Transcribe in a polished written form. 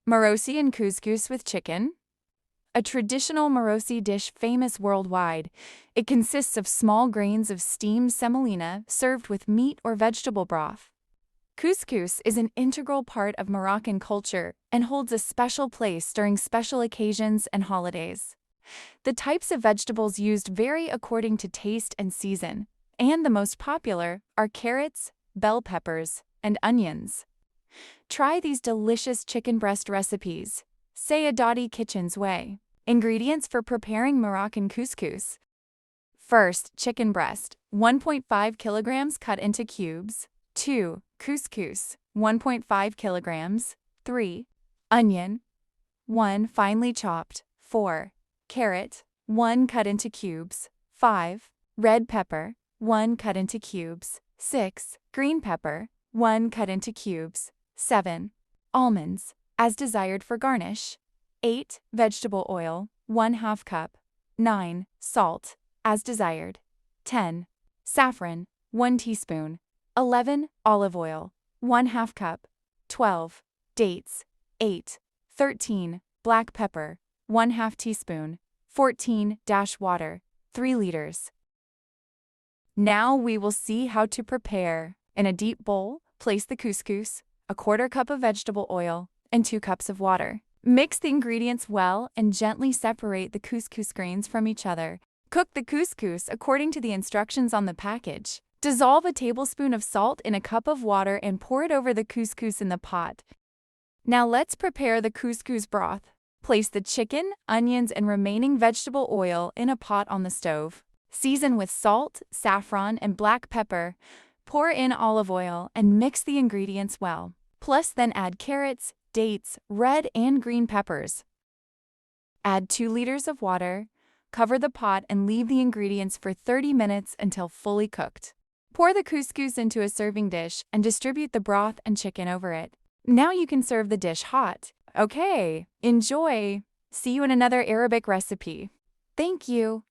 Moroccan couscous with chicken. A traditional Moroccan dish famous worldwide. It consists of small grains of steamed semolina served with meat or vegetable broth. Couscous is an integral part of Moroccan culture and holds a special place during special occasions and holidays. The types of vegetables used vary according to taste and season, and the most popular are carrots, bell peppers, and onions. Try these delicious chicken breast recipes. Sayadati Kitchen's way. Ingredients for preparing Moroccan couscous. First, chicken breast, 1.5 kilograms cut into cubes. 2. Couscous, 1.5 kilograms. 3. Onion, 1 finely chopped. 4. Carrot, 1 cut into cubes. 5. Red pepper, 1 cut into cubes. 6. Green pepper, 1 cut into cubes. 7. Almonds, as desired for garnish. 8. Vegetable oil, 1/2 cup. 9. Salt, as desired. 10. Saffron, 1 teaspoon. 11. Olive oil, 1/2 cup. 12. Dates. 8. 13. Black pepper, 1/2 teaspoon. 14. Water, 3 liters. Now we will see how to prepare. In a deep bowl, place the couscous, 1/4 cup of vegetable oil, and 2 cups of water. Mix the ingredients well and gently separate the couscous grains from each other. Cook the couscous according to the instructions on the package. Dissolve a tablespoon of salt in a cup of water and pour it over the couscous in the pot. Now let's prepare the couscous broth. Place the chicken, onions, and remaining vegetable oil in a pot on the stove. Season with salt, saffron, and black pepper. Pour in olive oil and mix the ingredients well. Plus then add carrots, dates, red and green peppers. Add 2 liters of water. Cover the pot and leave the ingredients for 30 minutes until fully cooked. Pour the couscous into a serving dish and distribute the broth and chicken over it. Now you can serve the dish hot. Okay, enjoy! See you in another Arabic recipe. Thank you.